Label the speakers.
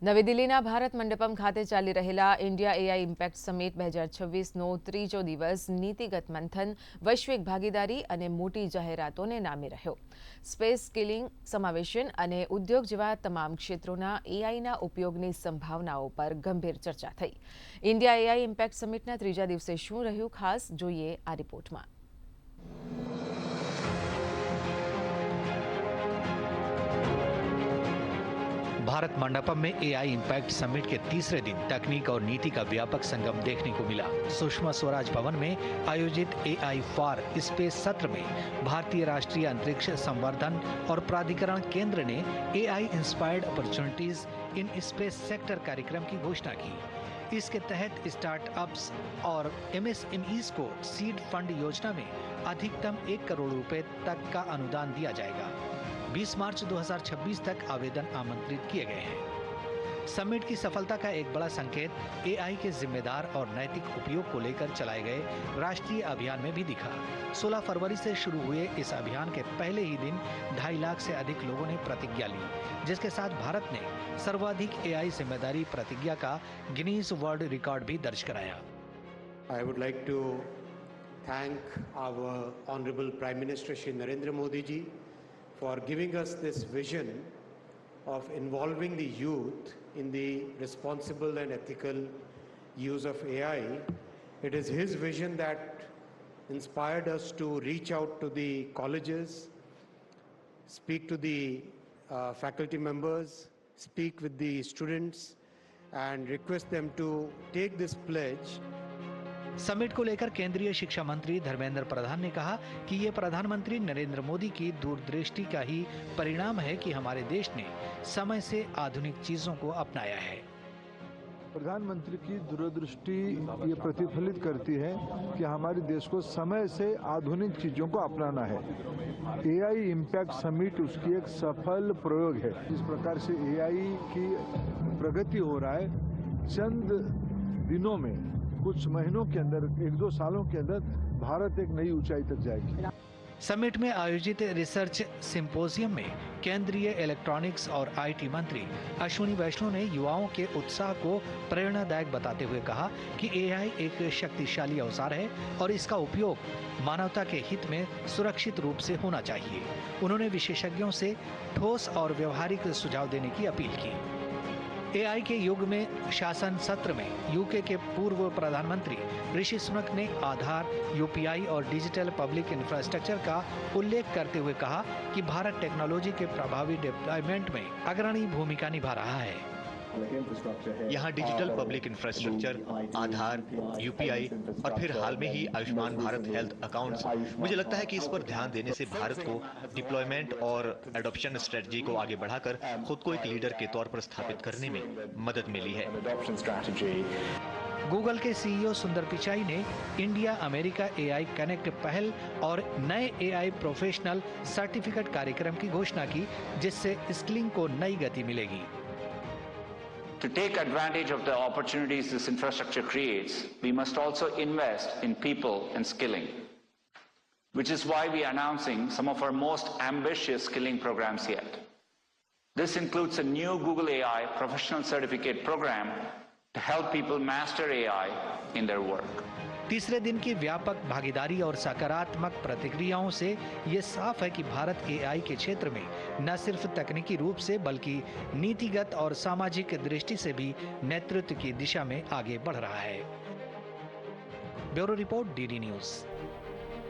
Speaker 1: નવી દિલ્હીના ભારત મંડપમ ખાતે ચાલી રહેલા ઇન્ડિયા એઆઈ ઇમ્પેક્ટ સમિટ 2026નો ત્રીજો દિવસ નીતિગત મંથન, વૈશ્વિક ભાગીદારી અને મોટી જાહેરાતોને નામે રહ્યો. સ્પેસ સ્કિલિંગ, સમાવેશન અને ઉદ્યોગ જેવા તમામ ક્ષેત્રોના એઆઈના ઉપયોગની સંભાવનાઓ પર ગંભીર ચર્ચા થઈ. ઇન્ડિયા એઆઈ ઇમ્પેક્ટ સમિટના ત્રીજા દિવસે શું રહ્યું ખાસ, જોઈએ આ રિપોર્ટમાં.
Speaker 2: भारत मंडपम में एआई इम्पैक्ट समिट के तीसरे दिन तकनीक और नीति का व्यापक संगम देखने को मिला. सुषमा स्वराज भवन में आयोजित एआई फॉर स्पेस सत्र में भारतीय राष्ट्रीय अंतरिक्ष संवर्धन और प्राधिकरण केंद्र ने AI inspired opportunities in space sector कार्यक्रम की घोषणा की. इसके तहत स्टार्टअप्स और एमएसएमईज को सीड फंड योजना में अधिकतम 1 करोड़ रुपए तक का अनुदान दिया जाएगा. 20 मार्च 2026 तक आवेदन आमंत्रित किए गए हैं. समिट की सफलता का एक बड़ा संकेत एआई के जिम्मेदार और नैतिक उपयोग को लेकर चलाए गए राष्ट्रीय अभियान में भी दिखा. 16 फरवरी से शुरू हुए इस अभियान के पहले ही दिन 2.5 लाख से अधिक लोगों ने प्रतिज्ञा ली, जिसके साथ भारत ने सर्वाधिक एआई जिम्मेदारी प्रतिज्ञा का गिनीज वर्ल्ड रिकॉर्ड भी दर्ज कराया.
Speaker 3: I would like to thank our Honorable Prime Minister Shri Narendra Modi ji for giving us this vision of involving the youth in the responsible and ethical use of AI. It is his vision that inspired us to reach out to the colleges, speak to the faculty members, speak with the students and request them to take this pledge.
Speaker 2: Summit को लेकर केंद्रीय शिक्षा मंत्री धर्मेंद्र प्रधान ने कहा कि ये प्रधानमंत्री नरेंद्र मोदी की दूरदृष्टि का ही परिणाम है कि हमारे देश ने समय से आधुनिक चीजों को अपनाया है.
Speaker 4: प्रधानमंत्री की दूरदृष्टि ये प्रतिफलित करती है कि हमारे देश को समय से आधुनिक चीजों को अपनाना है. एआई इम्पैक्ट समिट उसकी एक सफल प्रयोग है. जिस प्रकार से एआई की प्रगति हो रहा है, चंद दिनों में, कुछ महीनों के अंदर, 1-2 सालों के अंदर भारत एक नई ऊंचाई तक जाएगी.
Speaker 2: समिट में आयोजित रिसर्च सिंपोजियम में केंद्रीय इलेक्ट्रॉनिक्स और आईटी मंत्री अश्विनी वैष्णव ने युवाओं के उत्साह को प्रेरणादायक बताते हुए कहा कि एआई एक शक्तिशाली अवजार है और इसका उपयोग मानवता के हित में सुरक्षित रूप से होना चाहिए. उन्होंने विशेषज्ञों से ठोस और व्यवहारिक सुझाव देने की अपील की. एआई के युग में शासन सत्र में यूके के पूर्व प्रधानमंत्री ऋषि सुनक ने आधार, यूपीआई और डिजिटल पब्लिक इंफ्रास्ट्रक्चर का उल्लेख करते हुए कहा कि भारत टेक्नोलॉजी के प्रभावी डिप्लॉयमेंट में अग्रणी भूमिका निभा रहा है.
Speaker 5: यहाँ डिजिटल पब्लिक इंफ्रास्ट्रक्चर, आधार, यूपीआई और फिर हाल में ही आयुष्मान भारत हेल्थ अकाउंट्स, मुझे लगता है कि इस पर ध्यान देने से भारत को डिप्लॉयमेंट और एडॉप्शन स्ट्रेटजी को आगे बढ़ाकर खुद को एक लीडर के तौर पर स्थापित करने में मदद मिली है.
Speaker 2: गूगल के सीईओ सुंदर पिचाई ने इंडिया अमेरिका एआई कनेक्ट पहल और नए एआई प्रोफेशनल सर्टिफिकेट कार्यक्रम की घोषणा की, जिससे स्किलिंग को नई गति मिलेगी.
Speaker 6: To take advantage of the opportunities this infrastructure creates, we must also invest in people and skilling, which is why we are announcing some of our most ambitious skilling programs yet. This includes a new Google AI professional certificate program to help people master AI in their work.
Speaker 2: तीसरे दिन की व्यापक भागीदारी और सकारात्मक प्रतिक्रियाओं से ये साफ है कि भारत एआई के क्षेत्र में न सिर्फ तकनीकी रूप से बल्कि नीतिगत और सामाजिक दृष्टि से भी नेतृत्व की दिशा में आगे बढ़ रहा है. Bureau report, DD news.